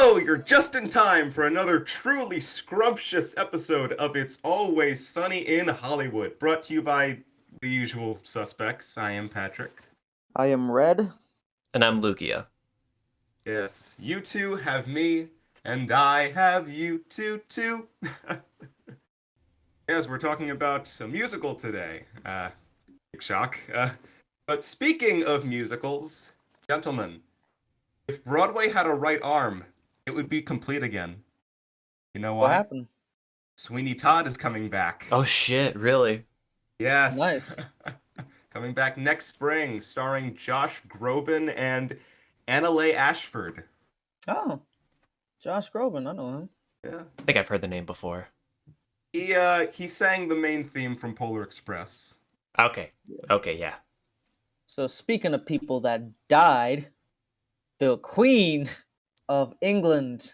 Hello, you're just in time for another truly scrumptious episode of It's Always Sunny in Hollywood, brought to you by the usual suspects. I am Patrick. I am Red. And I'm Lugia. Yes, you two have me, and I have you too. Yes, we're talking about a musical today. Big shock. But speaking of musicals, gentlemen, if Broadway had a right arm, it would be complete again. You know why? What happened? Sweeney Todd is coming back. Oh shit, really? Yes. Nice. Coming back next spring, starring Josh Groban and Annalay Ashford. Oh, Josh Groban, I know him. Yeah. I think I've heard the name before. He sang the main theme from Polar Express. Okay, yeah. So speaking of people that died, the Queen of England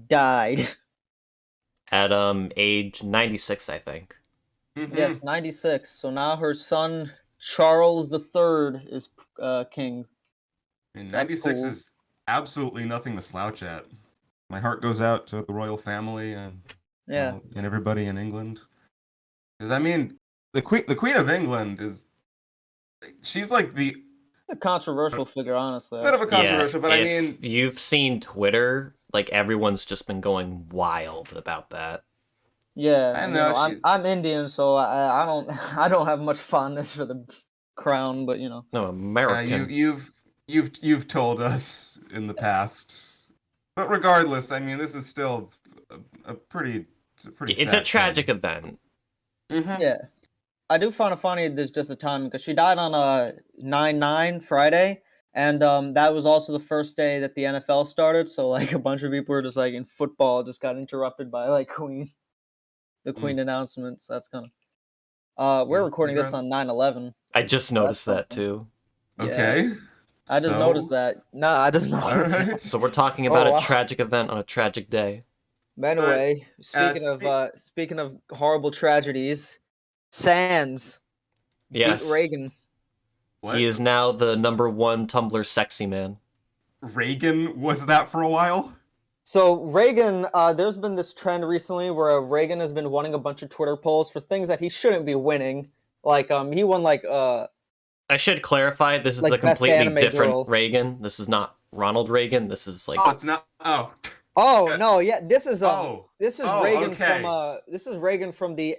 died. At age 96, I think. Mhm. Yes, 96. So now her son Charles III is king. And That's 96 cool. is absolutely nothing to slouch at. My heart goes out to the royal family and Yeah. and everybody in England. Because I mean, the Queen of England she's like the A controversial figure, honestly. bit of a controversial, but I if mean, you've seen Twitter, like everyone's just been going wild about that. Yeah, I you know, I'm Indian, so I don't I don't have much fondness for the crown, but No, American. you've told us in the past. But regardless, I mean, this is still a pretty It's sad a tragic thing. event. Mhm. yeah. I do find it funny there's just a time because she died on a 9/9 Friday, and that was also the first day that the NFL started. So like a bunch of people were just like in football just got interrupted by like the Queen announcements. That's kind of we're recording this on 9/11. I just So that's noticed that something. too. Yeah, Okay. I just noticed that. Nah, I just noticed that. Alright. So we're talking Oh, about a wow. tragic event on a tragic day. But anyway, speaking of horrible tragedies, Sands beat Yes. Reagan. What? He is now the #1 Tumblr sexy man. Reagan was that for a while? So Reagan, there's been this trend recently where Reagan has been winning a bunch of Twitter polls for things that he shouldn't be winning. Like he won like I should clarify, this is Like a best completely anime different girl. Reagan. This is not Ronald Reagan. This is like Oh, it's not. Oh. oh no, yeah, this is Oh. Reagan Okay. from the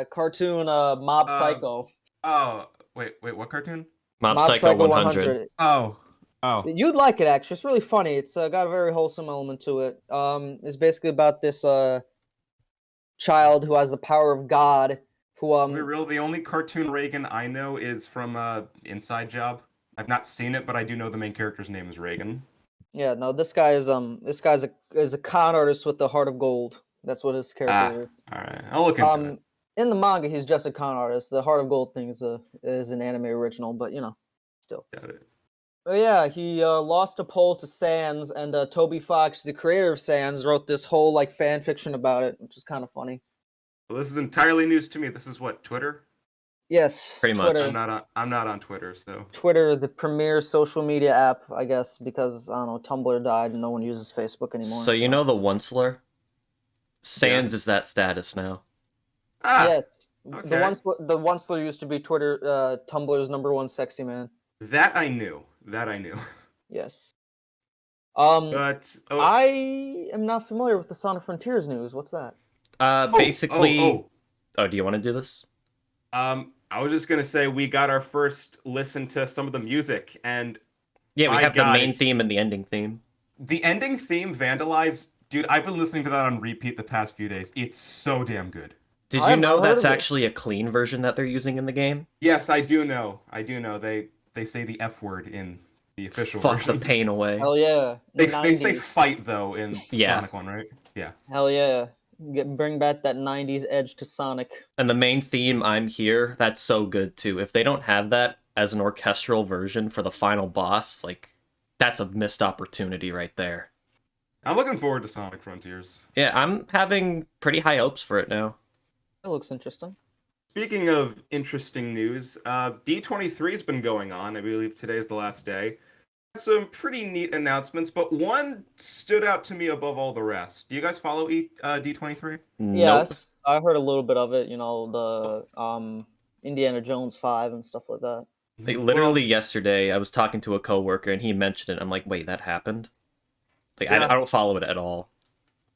cartoon Mob Psycho. Oh. Wait. What cartoon? Mob Mob Psycho Psycho 100. Oh. You'd like it actually. It's really funny. It's got a very wholesome element to it. It's basically about this child who has the power of God. Who To be real, the only cartoon Reagan I know is from Inside Job. I've not seen it, but I do know the main character's name is Reagan. Yeah, no, this guy's a con artist with the heart of gold. That's what his character is. All right. I'll look into it. In the manga, he's just a con artist. The heart of gold thing is an anime original, but still. Got it. But yeah, he lost a poll to Sans, and Toby Fox, the creator of Sans, wrote this whole like fan fiction about it, which is kind of funny. Well, this is entirely news to me. This is what, Twitter? Yes, Pretty much. Twitter. I'm not on Twitter, so. Twitter, the premier social media app, I guess, because I don't know, Tumblr died and no one uses Facebook anymore. So you know the Onceler? Sans is that status now. Yes. Okay. The Onceler used to be Twitter, Tumblr's #1 sexy man. That I knew. Yes. But I am not familiar with the Sonic Frontiers news. What's that? Basically. Oh. Oh, do you want to do this? I was just gonna say we got our first listen to some of the music, and Yeah, we my have the God, main theme and the ending theme. the ending theme, Vandalize, dude. I've been listening to that on repeat the past few days. It's so damn good. Did I you have know not heard that's of it. actually a clean version that they're using in the game? Yes, I do know. They say the F word in the official Fuck version. the pain away. Hell yeah. They 90s. say fight though in the Yeah. Sonic one, right? Yeah. Hell yeah. Bring back that 90s edge to Sonic. And the main theme, I'm Here, that's so good too. If they don't have that as an orchestral version for the final boss, like, that's a missed opportunity right there. I'm looking forward to Sonic Frontiers. Yeah, I'm having pretty high hopes for it now. That looks interesting. Speaking of interesting news, D23's been going on. I believe today's the last day. some pretty neat announcements, but one stood out to me above all the rest. Do you guys follow D23? Nope. Yes, I heard a little bit of it. The Indiana Jones 5 and stuff like that. Like, literally yesterday, I was talking to a coworker and he mentioned it. I'm like, wait, that happened? Like, Yeah. I don't follow it at all.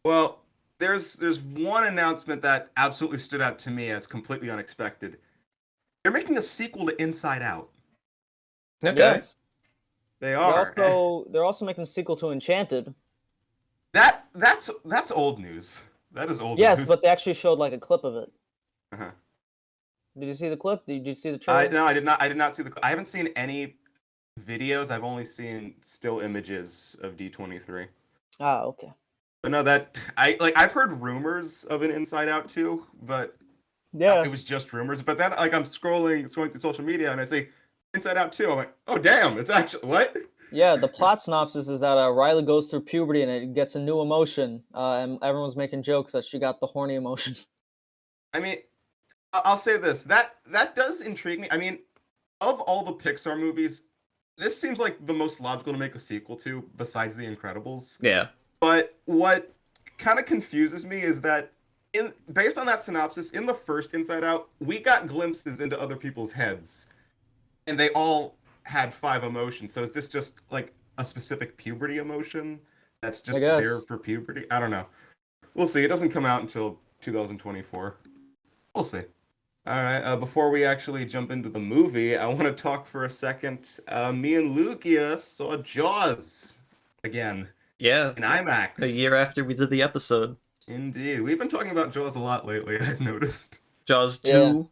Well, there's one announcement that absolutely stood out to me as completely unexpected. They're making a sequel to Inside Out. Okay. Yes, They are. they're also making a sequel to Enchanted. That's old news. That is old Yes, news. but they actually showed like a clip of it. Uh-huh. Did you see the clip? Did you see the trailer? No, I did not. I did not see the. I haven't seen any videos. I've only seen still images of D23. Ah, okay. But no, that I've heard rumors of an Inside Out 2, but Yeah. it was just rumors. But then I'm scrolling through social media and I say Inside Out 2. I'm like, oh damn, it's actually what? Yeah, the plot synopsis is that Riley goes through puberty and it gets a new emotion, and everyone's making jokes that she got the horny emotion. I mean, I'll say this. That does intrigue me. I mean, of all the Pixar movies, this seems like the most logical to make a sequel to, besides The Incredibles. Yeah. But what kind of confuses me is that, based on that synopsis, in the first Inside Out, we got glimpses into other people's heads, and they all had 5 emotions. So is this just like a specific puberty emotion that's just guess. there for puberty? I don't know. We'll see. It doesn't come out until 2024. We'll see. All right. Before we actually jump into the movie, I want to talk for a second. Me and Lugia saw Jaws again Yeah. in IMAX. A year after we did the episode. Indeed. We've been talking about Jaws a lot lately, I've noticed. Jaws 2.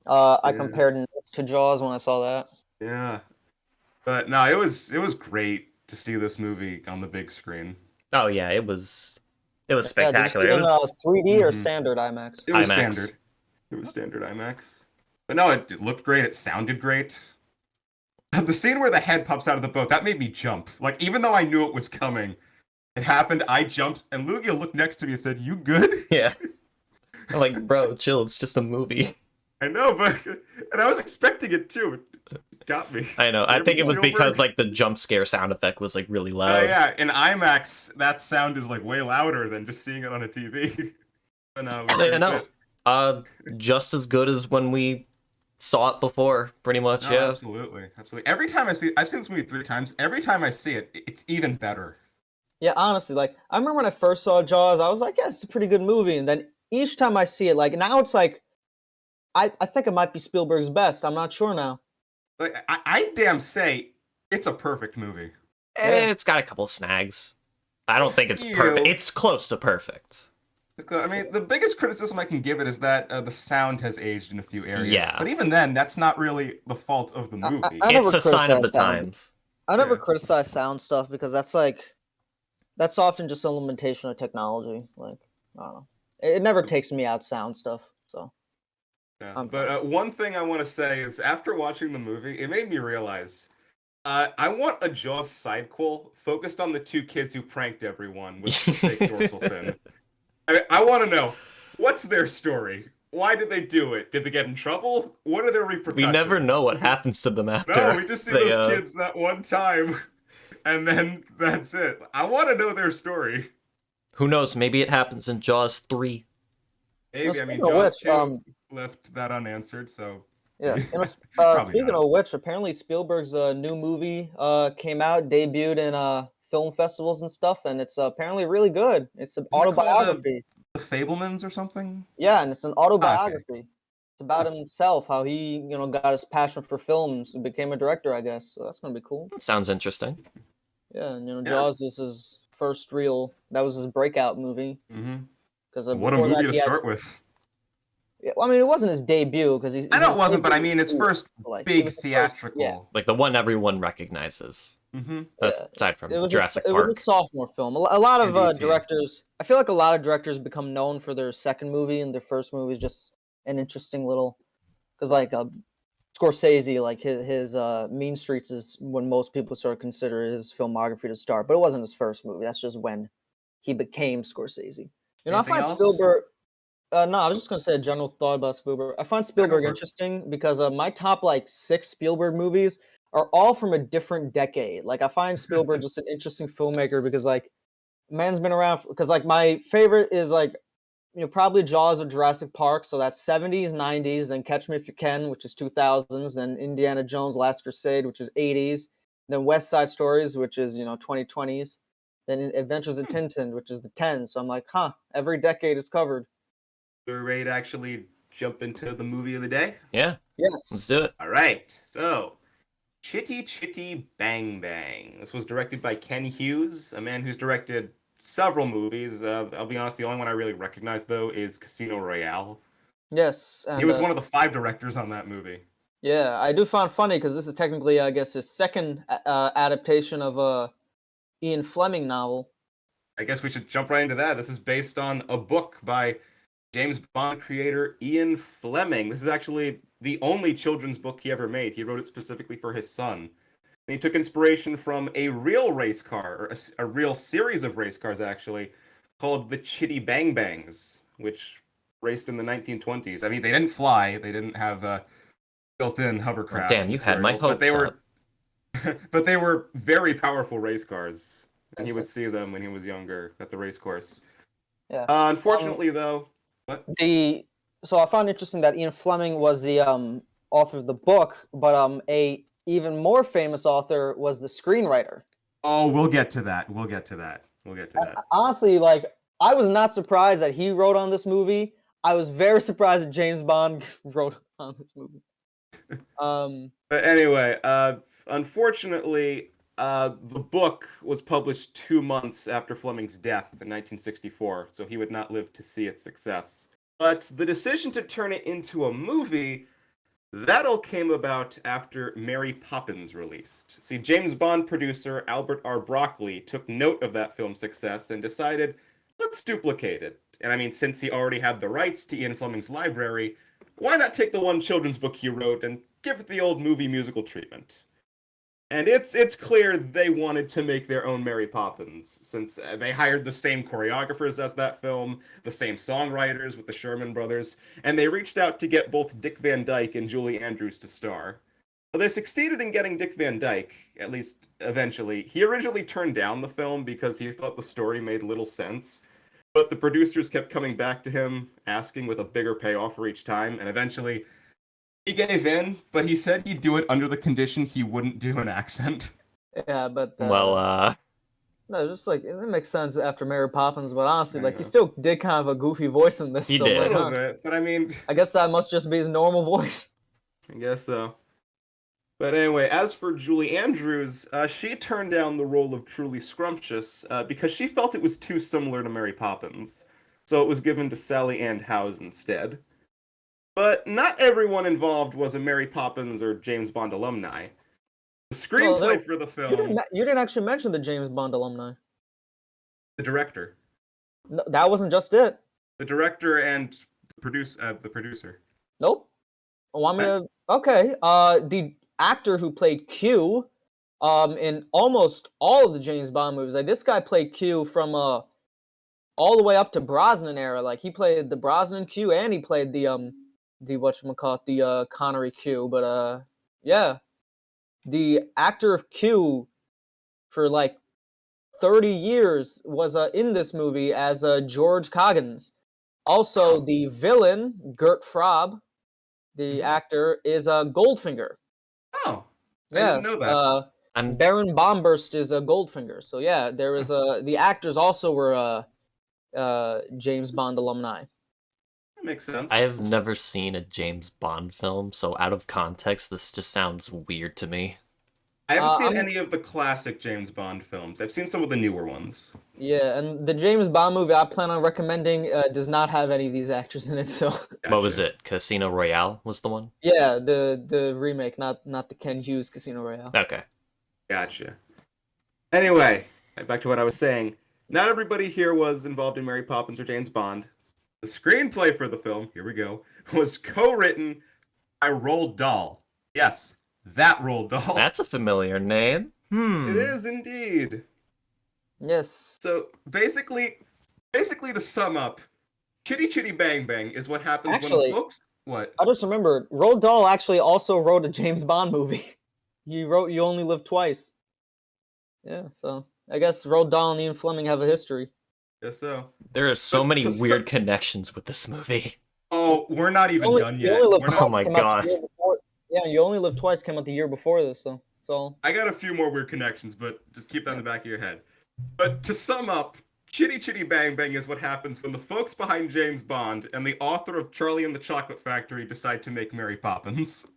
Yeah. I Yeah. compared Nick to Jaws when I saw that. Yeah. But no, it was great to see this movie on the big screen. Oh yeah, it was Yeah, did you see spectacular. it It in was 3D or Mhm. standard IMAX? It was IMAX. standard. It was standard IMAX. But no, it looked great. It sounded great. The scene where the head pops out of the boat, that made me jump. Like, even though I knew it was coming, it happened, I jumped, and Lugia looked next to me and said, "You good?" Yeah. I'm like, bro, chill, it's just a movie. I know, but... And I was expecting it, too. It got me. I know. I Remember think it was Spielberg? because like the jump scare sound effect was like really Oh, loud. yeah. In IMAX, that sound is, like, way louder than just seeing it on a TV. But no, it was Yeah, pretty no. good. Just as good as when we saw it before, pretty much. No, Yeah. absolutely. Absolutely. Every time I see it... I've seen this movie 3 times. Every time I see it, it's even better. Yeah, honestly, like I remember when I first saw Jaws, I was like, yeah, it's a pretty good movie. And then each time I see it, like now it's like, I think it might be Spielberg's best. I'm not sure now. Like, I damn say it's a perfect movie. It's got a couple snags. I don't think it's perfect. Ew. It's close to perfect. I mean, the biggest criticism I can give it is that the sound has aged in a few areas. Yeah. But even then, that's not really the fault of the movie. I never It's a sign of the criticized sound. times. I never Yeah. criticize sound stuff because that's often just a limitation of technology. Like, I don't know. It never takes me out sound stuff. So Yeah. But one thing I want to say is, after watching the movie, it made me realize I want a Jaws sidequel focused on the 2 kids who pranked everyone with the fake dorsal fin. I want to know, what's their story? Why did they do it? Did they get in trouble? What are their repercussions? We never know what happens to them after. No, we just see they, those kids that one time, and then that's it. I want to know their story. Who knows? Maybe it happens in Jaws 3. Maybe, I mean, speaking of Jaws which, 2 left that unanswered, so... yeah. Probably Speaking not. of which, apparently Spielberg's new movie came out, debuted in film festivals and stuff, and it's apparently really good. It's an it called, autobiography. The Fablemans or something? Yeah, and it's an autobiography. It's about himself, how he, got his passion for films and became a director, I guess. So that's gonna be cool. Sounds interesting. Yeah, and Yeah. Jaws was his first real. That was his breakout movie. Mm-hmm. Because What a movie to start with. Yeah, well, I mean, it wasn't his debut because I know it wasn't, but I mean, it's first like, it big was his first- theatrical. yeah. Like the one everyone recognizes. Mm-hmm. Aside from It was Jurassic it Park. was a sophomore film. A lot of And E.T.. directors, I feel like a lot of directors become known for their second movie, and their first movie is just an interesting little. Because like Scorsese, like his Mean Streets is when most people sort of consider his filmography to start, but it wasn't his first movie. That's just when he became Scorsese. I Anything find else? Spielberg. No, I was just gonna say a general thought about Spielberg. I find Spielberg for it. interesting because my top like 6 Spielberg movies are all from a different decade. Like I find Spielberg just an interesting filmmaker because like man's been around because like my favorite is like probably Jaws or Jurassic Park, so that's 70s, 90s, then Catch Me If You Can, which is 2000s, then Indiana Jones Last Crusade, which is 80s, then West Side Stories, which is 2020s, then Adventures in Tintin, which is the 10s. So I'm like, every decade is covered. We're ready to actually jump into the movie of the day? Yeah, let's Yes. do it. All right. So, Chitty Chitty Bang Bang. This was directed by Ken Hughes, a man who's directed several movies. I'll be honest, the only one I really recognize, though, is Casino Royale. Yes. And, He was one of the 5 directors on that movie. yeah, I do find funny because this is technically, I guess, his second adaptation of a Ian Fleming novel. I guess we should jump right into that. This is based on a book by James Bond creator Ian Fleming. This is actually the only children's book he ever made. He wrote it specifically for his son. And he took inspiration from a real race car, or a real series of race cars, actually, called the Chitty Bang Bangs, which raced in the 1920s. I mean, they didn't fly. They didn't have built-in hovercraft. Damn, you had my material, hopes up. but they were very powerful race cars. And he Yes, would yes. see them when he was younger at the race course. Yeah. Unfortunately, though, what? So I found interesting that Ian Fleming was the author of the book, but a even more famous author was the screenwriter. Oh, we'll get to that. Honestly, like I was not surprised that he wrote on this movie. I was very surprised that James Bond wrote on this movie. But anyway, unfortunately, the book was published 2 months after Fleming's death in 1964, so he would not live to see its success. But the decision to turn it into a movie, that all came about after Mary Poppins released. See, James Bond producer Albert R. Broccoli took note of that film's success and decided, let's duplicate it. And I mean, since he already had the rights to Ian Fleming's library, why not take the one children's book he wrote and give it the old movie musical treatment? And it's clear they wanted to make their own Mary Poppins, since they hired the same choreographers as that film, the same songwriters with the Sherman Brothers, and they reached out to get both Dick Van Dyke and Julie Andrews to star. Well, they succeeded in getting Dick Van Dyke, at least eventually. He originally turned down the film because he thought the story made little sense, but the producers kept coming back to him, asking with a bigger payoff for each time, and eventually he gave in, but he said he'd do it under the condition he wouldn't do an accent. Yeah, but Well, no, just like it makes sense after Mary Poppins, but honestly, I like he know. still did kind of a goofy voice in this. He so did. A like, little bit, but I mean, I guess that must just be his normal voice. I guess so. But anyway, as for Julie Andrews, she turned down the role of Truly Scrumptious because she felt it was too similar to Mary Poppins, so it was given to Sally Ann Howes instead. But not everyone involved was a Mary Poppins or James Bond alumni. The screenplay for the film, You didn't actually mention the James Bond alumni. the director, No, that wasn't just it. and the producer. Nope. Want me to? Okay. The actor who played Q, in almost all of the James Bond movies. Like this guy played Q from all the way up to Brosnan era. Like he played the Brosnan Q and he played the whatchamacallit, the Connery Q. But yeah, the actor of Q for like 30 years was in this movie as George Coggins. Also, the villain Gert Frob, the actor, is Goldfinger. Oh, I Yeah, didn't know that. I'm Baron Bombburst is Goldfinger. So yeah, there was the actors also were James Bond alumni. That makes sense. I have never seen a James Bond film, so out of context, this just sounds weird to me. I haven't seen I'm- any of the classic James Bond films. I've seen some of the newer ones. Yeah, and the James Bond movie I plan on recommending does not have any of these actors in it. So What was Gotcha. it? Casino Royale was the one? yeah, the remake, not the Ken Hughes Casino Royale. Okay. Gotcha. Anyway, back to what I was saying. Not everybody here was involved in Mary Poppins or James Bond. The screenplay for the film, here we go, was co-written by Roald Dahl. Yes, that Roald Dahl. That's a familiar name. It is indeed. Yes. So basically to sum up, Chitty Chitty Bang Bang is what happens when Actually- the folks. What? I just remembered Roald Dahl actually also wrote a James Bond movie. He wrote "You Only Live Twice." Yeah, so I guess Roald Dahl and Ian Fleming have a history. Guess so. There are so But many to weird connections with this movie. Oh, we're not even done You yet. Only Live We're Oh not. Twice my came out god. the year before. Yeah, You Only Live Twice came out the year before this, so I got a few more weird connections, but just keep that in the back of your head. But to sum up, Chitty Chitty Bang Bang is what happens when the folks behind James Bond and the author of Charlie and the Chocolate Factory decide to make Mary Poppins. yeah,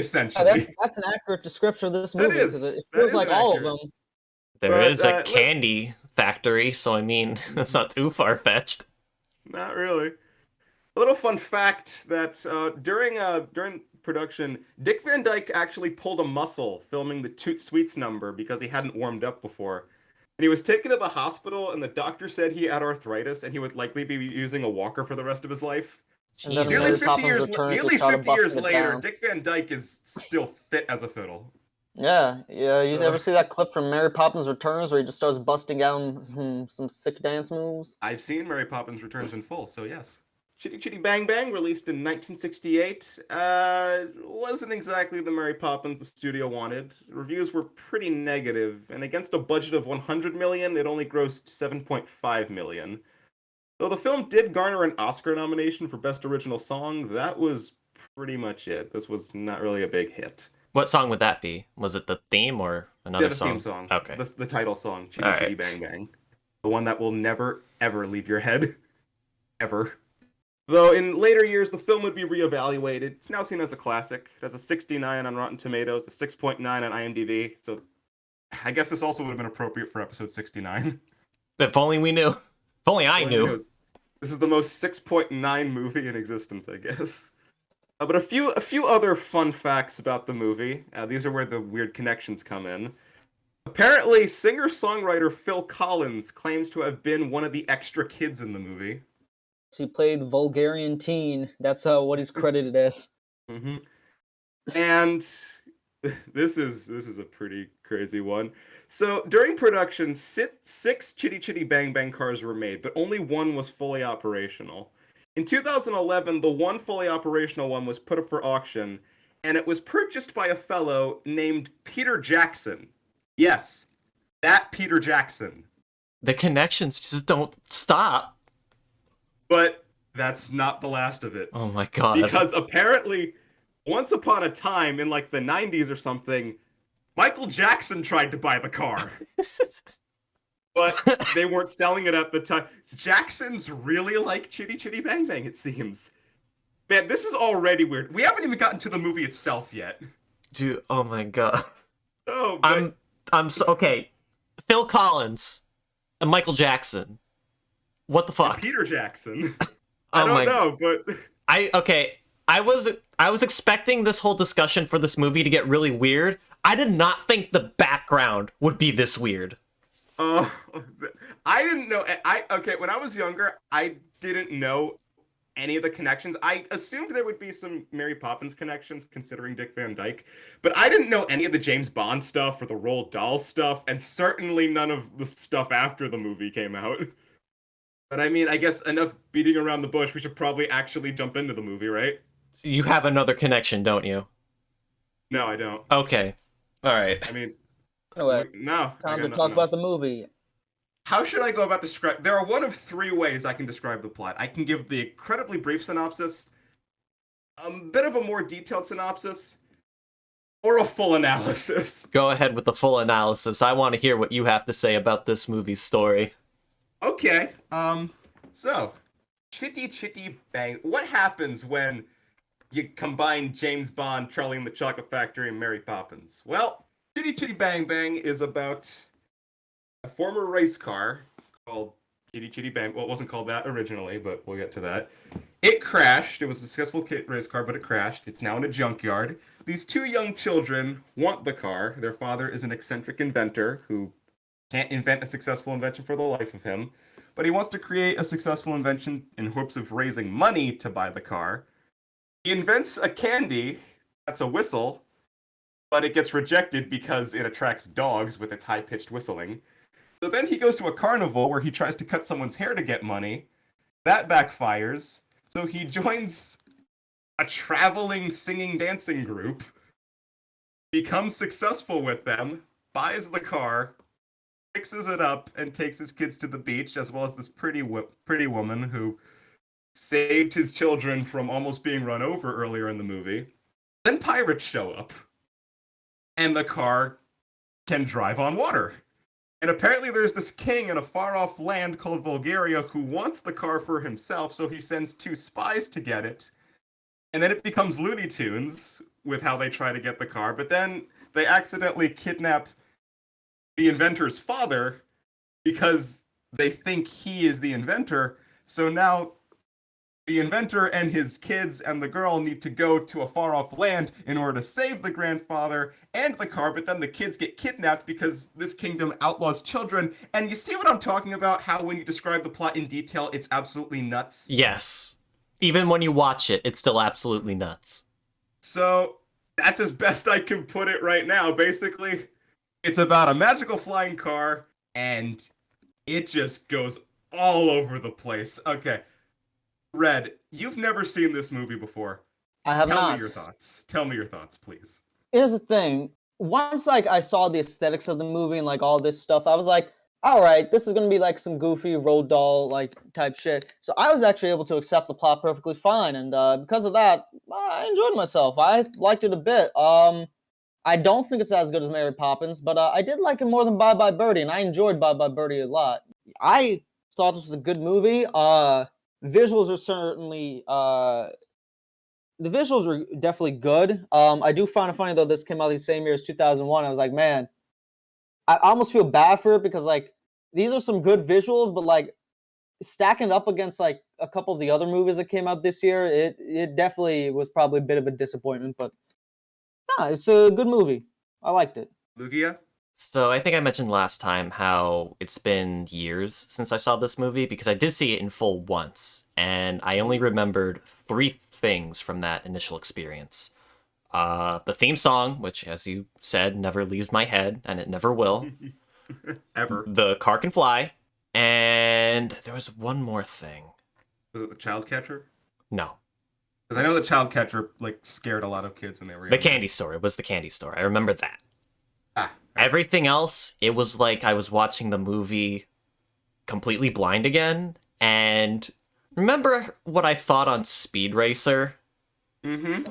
Essentially. that's an accurate description of this That movie because is. it That feels is like all of accurate. them. There But, is a candy factory, so I mean, that's not too far fetched. Not really. A little fun fact that during production, Dick Van Dyke actually pulled a muscle filming the Toot Sweets number because he hadn't warmed up before. And he was taken to the hospital, and the doctor said he had arthritis and he would likely be using a walker for the rest of his life. And then Nearly Mary 50 Poppins years, Returns, they nearly started 50 years busting it later, down. Dick Van Dyke is still fit as a fiddle. Yeah. You Uh. ever see that clip from Mary Poppins Returns where he just starts busting down some sick dance moves? I've seen Mary Poppins Returns in full, so yes. Chitty Chitty Bang Bang, released in 1968, wasn't exactly the Mary Poppins the studio wanted. Reviews were pretty negative, and against a budget of 100 million, it only grossed 7.5 million. Though the film did garner an Oscar nomination for Best Original Song, that was pretty much it. This was not really a big hit. What song would that be? Was it the theme or another Yeah, the song? theme song. Okay. The title song, Chitty All right. Chitty Bang Bang. The one that will never, ever leave your head. Ever. Though in later years, the film would be reevaluated. It's now seen as a classic. It has a 69 on Rotten Tomatoes, a 6.9 on IMDb. So I guess this also would have been appropriate for episode 69. If only we knew. If only I knew. This is the most 6.9 movie in existence, I guess. But a few other fun facts about the movie. These are where the weird connections come in. Apparently, singer-songwriter Phil Collins claims to have been one of the extra kids in the movie. He played Vulgarian Teen. That's what he's credited as. Mm-hmm. And this is a pretty crazy one. So during production, six Chitty Chitty Bang Bang cars were made, but only one was fully operational. In 2011, the one fully operational one was put up for auction, and it was purchased by a fellow named Peter Jackson. Yes, that Peter Jackson. The connections just don't stop. But that's not the last of it. Oh my god. Because apparently, once upon a time in like the 90s or something, Michael Jackson tried to buy the car. But they weren't selling it at the time. Jacksons really like Chitty Chitty Bang Bang, it seems. Man, this is already weird. We haven't even gotten to the movie itself yet. Dude, oh my god. Oh, but I'm so okay. Phil Collins and Michael Jackson. What the fuck? Peter Jackson. Oh I don't know, but I was expecting this whole discussion for this movie to get really weird. I did not think the background would be this weird. I didn't know. When I was younger, I didn't know any of the connections. I assumed there would be some Mary Poppins connections, considering Dick Van Dyke, but I didn't know any of the James Bond stuff or the Roald Dahl stuff, and certainly none of the stuff after the movie came out. But I mean, I guess enough beating around the bush. We should probably actually jump into the movie, right? You have another connection, don't you? No, I don't. Okay. All right. I mean, Anyway, no. I time got to nothing talk else. about the movie. How should I go about describing? There are one of three ways I can describe the plot. I can give the incredibly brief synopsis, a bit of a more detailed synopsis, or a full analysis. Go ahead with the full analysis. I want to hear what you have to say about this movie's story. Okay. So, Chitty Chitty Bang. What happens when you combine James Bond, Charlie and the Chocolate Factory, and Mary Poppins? Well, Chitty Chitty Bang Bang is about a former race car called Chitty Chitty Bang. Well, it wasn't called that originally, but we'll get to that. It crashed. It was a successful race car, but it crashed. It's now in a junkyard. These two young children want the car. Their father is an eccentric inventor who can't invent a successful invention for the life of him, but he wants to create a successful invention in hopes of raising money to buy the car. He invents a candy that's a whistle, but it gets rejected because it attracts dogs with its high-pitched whistling. So then he goes to a carnival where he tries to cut someone's hair to get money. That backfires, so he joins a traveling singing dancing group becomes successful with them, buys the car, fixes it up, and takes his kids to the beach, as well as this pretty woman who saved his children from almost being run over earlier in the movie. Then pirates show up, and the car can drive on water. And apparently there's this king in a far-off land called Bulgaria who wants the car for himself, so he sends 2 spies to get it. And then it becomes Looney Tunes with how they try to get the car, but then they accidentally kidnap the inventor's father because they think he is the inventor. So now the inventor and his kids and the girl need to go to a far-off land in order to save the grandfather and the car, but then the kids get kidnapped because this kingdom outlaws children. And you see what I'm talking about? How when you describe the plot in detail, it's absolutely nuts? Yes. Even when you watch it, it's still absolutely nuts. So that's as best I can put it right now. Basically, it's about a magical flying car, and it just goes all over the place. Okay. Red, you've never seen this movie before. I have Tell not. me your thoughts. Tell me your thoughts, please. Here's the thing. Once I saw the aesthetics of the movie and all this stuff, I was like, all right, this is gonna be some goofy road doll type shit. So I was actually able to accept the plot perfectly fine, and because of that, I enjoyed myself. I liked it a bit. I don't think it's as good as Mary Poppins, but I did like it more than Bye Bye Birdie, and I enjoyed Bye Bye Birdie a lot. I thought this was a good movie. Visuals are certainly the visuals were definitely good. I do find it funny though this came out the same year as 2001. I was like, man, I almost feel bad for it because these are some good visuals, but stacking it up against a couple of the other movies that came out this year, it definitely was probably a bit of a disappointment. But it's a good movie. I liked it. Lugia? So I think I mentioned last time how it's been years since I saw this movie because I did see it in full once, and I only remembered 3 things from that initial experience. The theme song, which, as you said, never leaves my head, and it never will. Ever. The car can fly, and there was one more thing. Was it the child catcher? No. Because I know the child catcher scared a lot of kids when they were young. The candy store. It was the candy store. I remember that. Ah. Everything else, it was like I was watching the movie completely blind again. And remember what I thought on Speed Racer? Mm-hmm.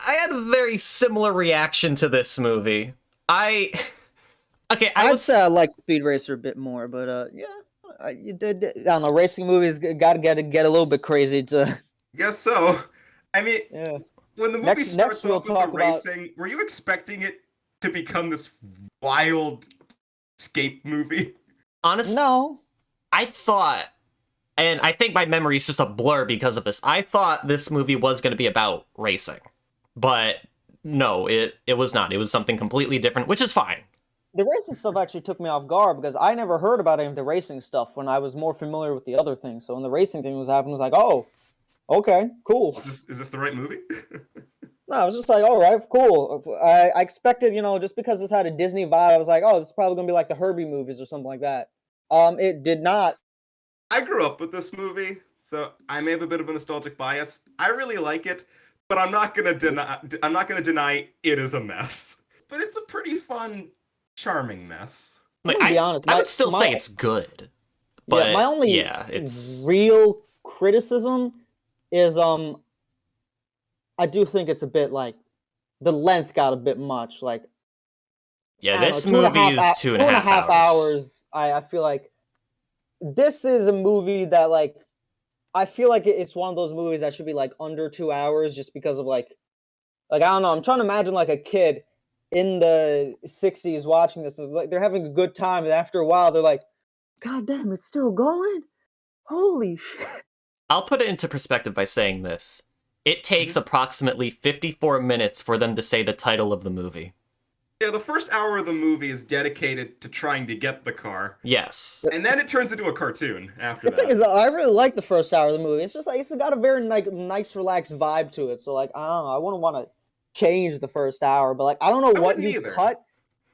I had a very similar reaction to this movie. I'd say I like Speed Racer a bit more, but yeah, I don't know. Racing movies gotta get a little bit crazy to. Guess so. I mean, Yeah. when the movie Next starts we'll off with the talk about- racing, were you expecting it to become this wild escape movie? honestly, No. I thought, and I think my memory is just a blur because of this, I thought this movie was going to be about racing. But no, it was not. It was something completely different, which is fine. The racing stuff actually took me off guard because I never heard about any of the racing stuff when I was more familiar with the other things. So when the racing thing was happening, I was like, oh, okay, cool. Is this the right movie? No, I was just like, all right, cool. I expected, just because this had a Disney vibe, I was like, oh, this is probably going to be like the Herbie movies or something like that. It did not. I grew up with this movie, so I may have a bit of a nostalgic bias. I really like it, but I'm not gonna deny it is a mess. But it's a pretty fun, charming mess. Like, I'm gonna be honest, I would still say it's good. But yeah, my only it's real criticism is I do think it's a bit the length got a bit much. this movie is 2.5 hours. I feel like this is a movie that I feel like it's one of those movies that should be under 2 hours just because of I don't know. I'm trying to imagine a kid in the 60s watching this. They're having a good time, and after a while they're like, God damn, it's still going? Holy shit. I'll put it into perspective by saying this. It takes approximately 54 minutes for them to say the title of the movie. Yeah, the first hour of the movie is dedicated to trying to get the car. Yes. And then it turns into a cartoon after The that. thing is, I really like the first hour of the movie. It's just it's got a very nice, relaxed vibe to it. So I don't know. I wouldn't want to change the first hour, but I don't know what wouldn't you'd either. cut.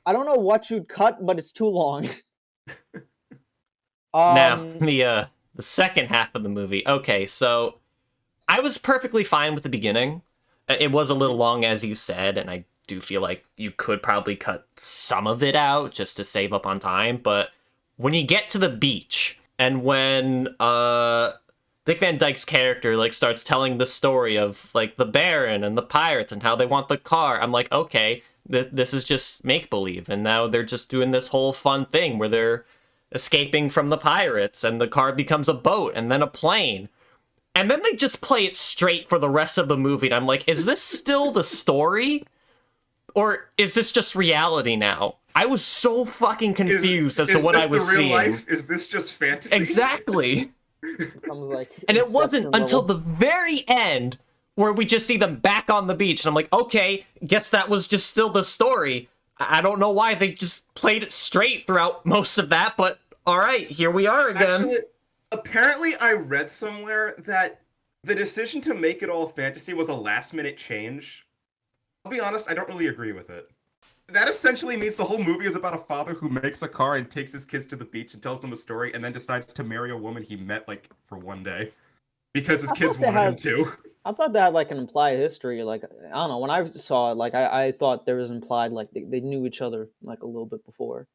I don't know what you'd cut, but it's too long. Now, the second half of the movie. Okay, so I was perfectly fine with the beginning. It was a little long, as you said, and I do feel like you could probably cut some of it out just to save up on time. But when you get to the beach and when Dick Van Dyke's character like starts telling the story of like the Baron and the pirates and how they want the car, I'm like, okay, this is just make believe, and now they're just doing this whole fun thing where they're escaping from the pirates, and the car becomes a boat and then a plane. And then they just play it straight for the rest of the movie. And I'm like, is this still the story? Or is this just reality now? I was so fucking confused as to what I was seeing. Life? Is this just fantasy? Exactly. Becomes like And it wasn't until the very end where we just see them back on the beach. And I'm like, okay, guess that was just still the story. I don't know why they just played it straight throughout most of that, but all right, here we are again. Actually, apparently I read somewhere that the decision to make it all fantasy was a last-minute change. I'll be honest, I don't really agree with it. That essentially means the whole movie is about a father who makes a car and takes his kids to the beach and tells them a story and then decides to marry a woman he met, like, for one day. Because his kids wanted him to. I thought that had, like, an implied history. Like, I don't know, when I saw it, like, I thought there was implied, like, they knew each other, like, a little bit before.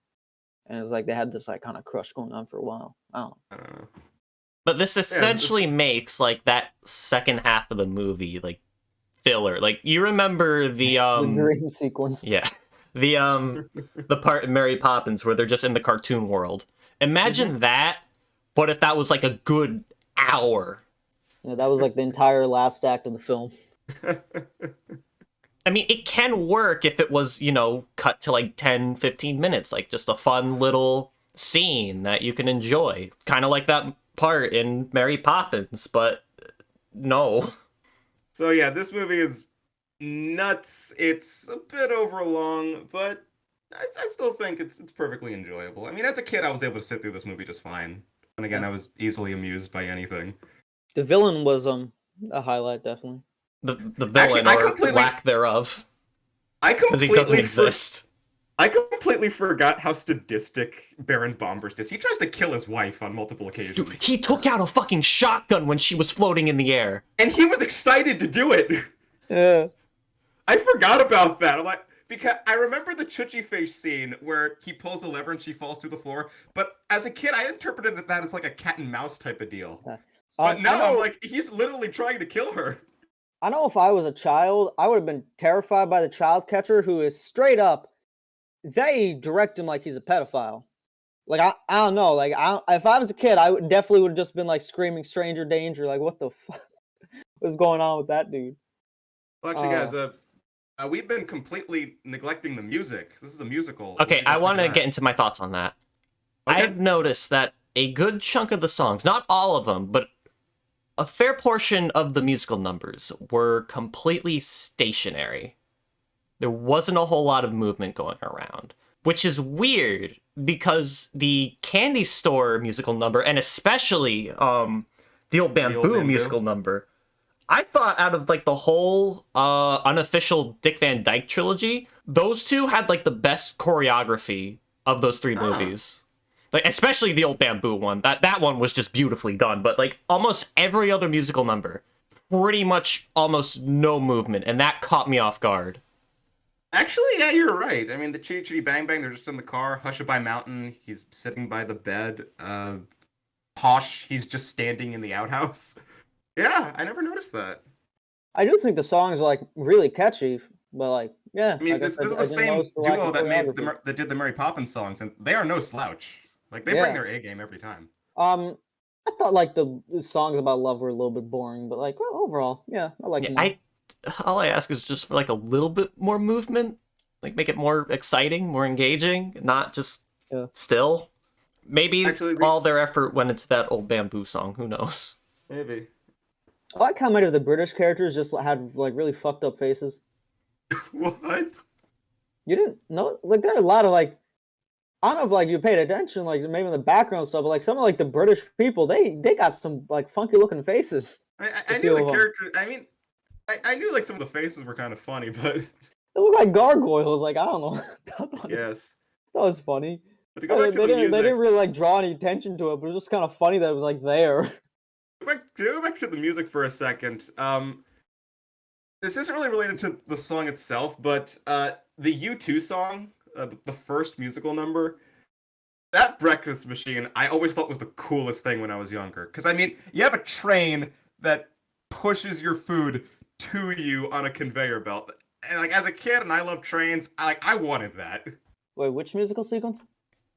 And it was like they had this, like, kind of crush going on for a while. I don't know. But this essentially makes, like, that second half of the movie, like, filler. Like, you remember the, the dream sequence. Yeah. The part in Mary Poppins where they're just in the cartoon world. Imagine that, but if that was, like, a good hour. Yeah, that was, like, the entire last act of the film. I mean, it can work if it was, you know, cut to like 10, 15 minutes, like just a fun little scene that you can enjoy. Kind of like that part in Mary Poppins, but no. So yeah, this movie is nuts. It's a bit overlong, but I still think it's perfectly enjoyable. I mean, as a kid, I was able to sit through this movie just fine. And again, I was easily amused by anything. The villain was a highlight, definitely. The villain, actually, or lack thereof. Because he doesn't exist. I completely forgot how sadistic Baron Bombers is. He tries to kill his wife on multiple occasions. Dude, he took out a fucking shotgun when she was floating in the air. And he was excited to do it. Yeah. I forgot about that. I'm like, because I remember the Chuchi face scene where he pulls the lever and she falls through the floor. But as a kid, I interpreted that as like a cat and mouse type of deal. But now I'm like, he's literally trying to kill her. I know if I was a child, I would have been terrified by the child catcher who is straight up. They direct him like he's a pedophile. Like, I don't know. Like, if I was a kid, I definitely would have just been like screaming stranger danger. Like, what the fuck is going on with that dude? Well, actually, guys, we've been completely neglecting the music. This is a musical. Okay, I want to get into my thoughts on that. Okay. I've noticed that a good chunk of the songs, not all of them, but a fair portion of the musical numbers were completely stationary. There wasn't a whole lot of movement going around, which is weird because the Candy Store musical number, and especially the Old Bamboo musical number, I thought out of like the whole unofficial Dick Van Dyke trilogy, those two had like the best choreography of those three movies. Like, especially the Old Bamboo one. That one was just beautifully done. But, like, almost every other musical number, pretty much almost no movement. And that caught me off guard. Actually, yeah, you're right. I mean, the Chitty Chitty Bang Bang, they're just in the car. Hushabye Mountain, he's sitting by the bed. Posh, he's just standing in the outhouse. Yeah, I never noticed that. I do think the songs are, like, really catchy. But, like, yeah. I mean, this is the same duo that did the Mary Poppins songs. And they are no slouch. Like, they bring their A game every time. I thought, like, the songs about love were a little bit boring, but, like, well, overall, yeah, I like them. All I ask is just for, like, a little bit more movement. Like, make it more exciting, more engaging, not just still. Maybe all their effort went into that Old Bamboo song. Who knows? Maybe. I like how many of the British characters just had, like, really fucked up faces. What? You didn't know? Like, there are a lot of, like, I don't know if like you paid attention, like maybe in the background stuff, but like some of like the British people, they got some like funky looking faces. I knew the character. I mean, I knew like some of the faces were kind of funny, but they look like gargoyles. Like I don't know. Yes, that was funny. But to go back to the music, they didn't really like draw any attention to it, but it was just kind of funny that it was like there. Go back to the music for a second. this isn't really related to the song itself, but the U2 song, the first musical number, that breakfast machine, I always thought was the coolest thing when I was younger. Because, I mean, you have a train that pushes your food to you on a conveyor belt. And, like, as a kid, and I love trains, I wanted that. Wait, which musical sequence?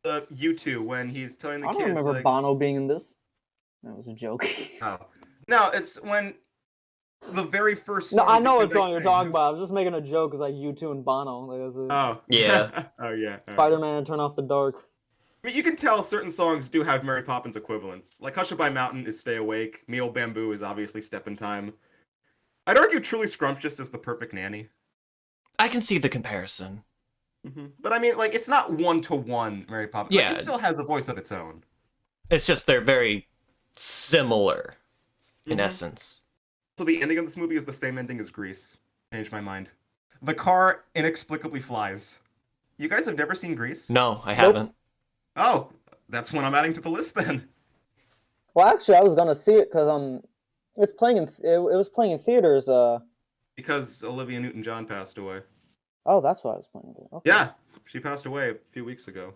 U2, when he's telling the I kids, don't remember like, Bono being in this. That was a joke. oh. No, it's when the very first No, song I know Dick what Van song Dyke you're talking sings. about. I'm just making a joke because like U2 and Bono. Like, it was a Oh. Yeah. Oh, yeah. All right. Spider-Man, Turn Off the Dark. I mean, you can tell certain songs do have Mary Poppins equivalents. Like Hushabye Mountain is Stay Awake. Me Old Bamboo is obviously Step in Time. I'd argue Truly Scrumptious is the perfect nanny. I can see the comparison. But I mean, like, it's not one-to-one Mary Poppins. Yeah. Like, it still has a voice of its own. It's just they're very similar in Mhm. essence. So the ending of this movie is the same ending as Grease. Changed my mind. The car inexplicably flies. You guys have never seen Grease? No, I haven't. Oh, that's one I'm adding to the list then. Well, actually, I was gonna see it because it's playing it was playing in theaters. Because Olivia Newton-John passed away. Oh, that's why I was playing it. Okay. Yeah, she passed away a few weeks ago.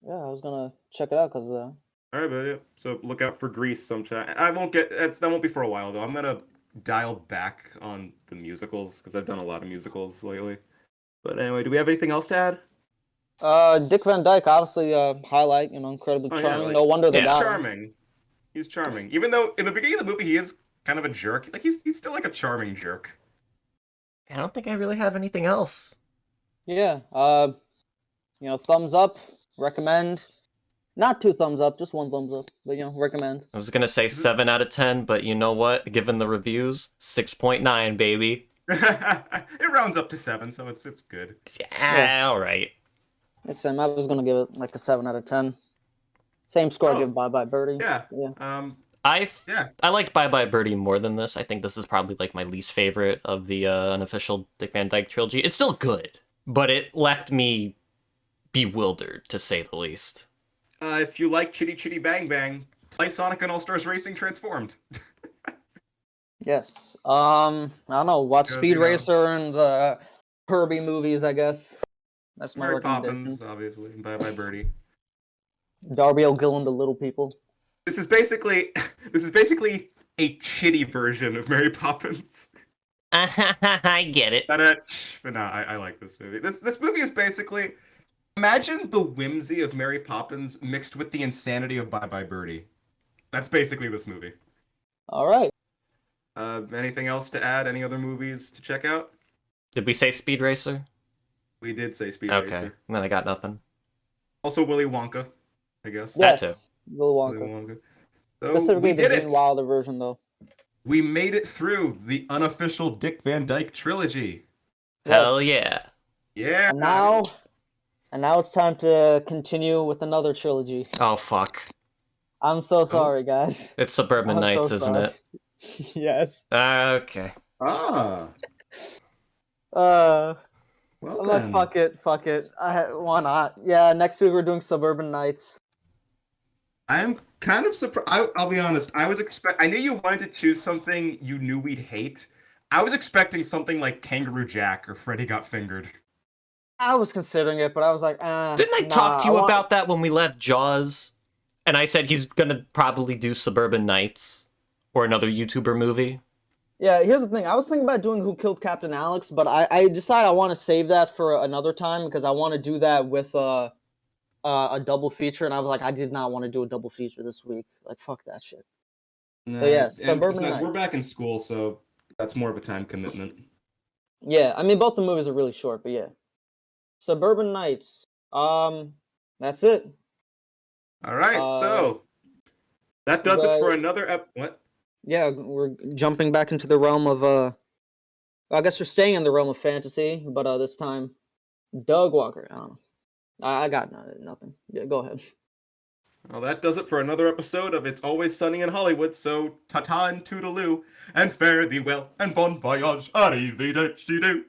Yeah, I was gonna check it out because All right, but yeah. So look out for Grease sometime. I won't get that won't be for a while though. I'm gonna dial back on the musicals because I've done a lot of musicals lately. But anyway, do we have anything else to add? Dick Van Dyke, obviously, highlight. Incredibly Oh, yeah, charming. like, No wonder they he's got him. charming. He's charming. Even though in the beginning of the movie he is kind of a jerk. Like he's still like a charming jerk. I don't think I really have anything else. Yeah. Thumbs up. Recommend. Not 2 thumbs up, just 1 thumbs up. But recommend. I was gonna say 7 out of 10, but you know what? Given the reviews, 6.9, baby. It rounds up to 7, so it's good. Yeah, all right. Listen, I was gonna give it like a 7 out of 10. Same score I Oh. give Bye Bye Birdie. Yeah. Yeah. Yeah. I like Bye Bye Birdie more than this. I think this is probably like my least favorite of the unofficial Dick Van Dyke trilogy. It's still good, but it left me bewildered, to say the least. If you like Chitty Chitty Bang Bang, play Sonic and All Stars Racing Transformed. Yes. I don't know. Watch Good, Speed Racer and the Herbie movies, I guess. That's my Mary recommendation. Poppins, obviously. Bye Bye Birdie. Darby O'Gill and the Little People. This is basically a chitty version of Mary Poppins. I get it. But no, I like this movie. This movie is basically, imagine the whimsy of Mary Poppins mixed with the insanity of Bye Bye Birdie. That's basically this movie. All right. Anything else to add? Any other movies to check out? Did we say Speed Racer? We did say Speed Okay, Racer. then I got nothing. Also Willy Wonka, I guess. That Yes. Willy Willy Wonka. Wonka. So Specifically we the did Gene it. Wilder version, though. We made it through the unofficial Dick Van Dyke trilogy. Hell Yes. yeah. Yeah. And now it's time to continue with another trilogy. Oh, fuck. I'm so sorry, guys. It's Suburban I'm so Nights, isn't sorry. it? Yes. Okay. Ah. Well, Well like, then. fuck it. Why not? Yeah, next week we're doing Suburban Nights. I'm kind of surprised. I'll be honest. I knew you wanted to choose something you knew we'd hate. I was expecting something like Kangaroo Jack or Freddy Got Fingered. I was considering it, but I was like, Didn't I nah, talk to you want- about that when we left Jaws? And I said he's gonna probably do Suburban Nights or another YouTuber movie. Yeah, here's the thing. I was thinking about doing Who Killed Captain Alex, but I decided I want to save that for another time because I want to do that with a double feature, and I was like, I did not want to do a double feature this week. Like, fuck that shit. So, yeah, and Suburban besides, we're Nights. back in school, so that's more of a time commitment. Yeah, I mean, both the movies are really short, but yeah. Suburban Nights. That's it. All right, so that does it for another what? Yeah, we're jumping back into the realm of I guess we're staying in the realm of fantasy, but this time Doug Walker. I don't know. I got nothing. Yeah, go ahead. Well, that does it for another episode of It's Always Sunny in Hollywood. So ta-ta and toodaloo, and fare thee well, and bon voyage, arrivederci-do.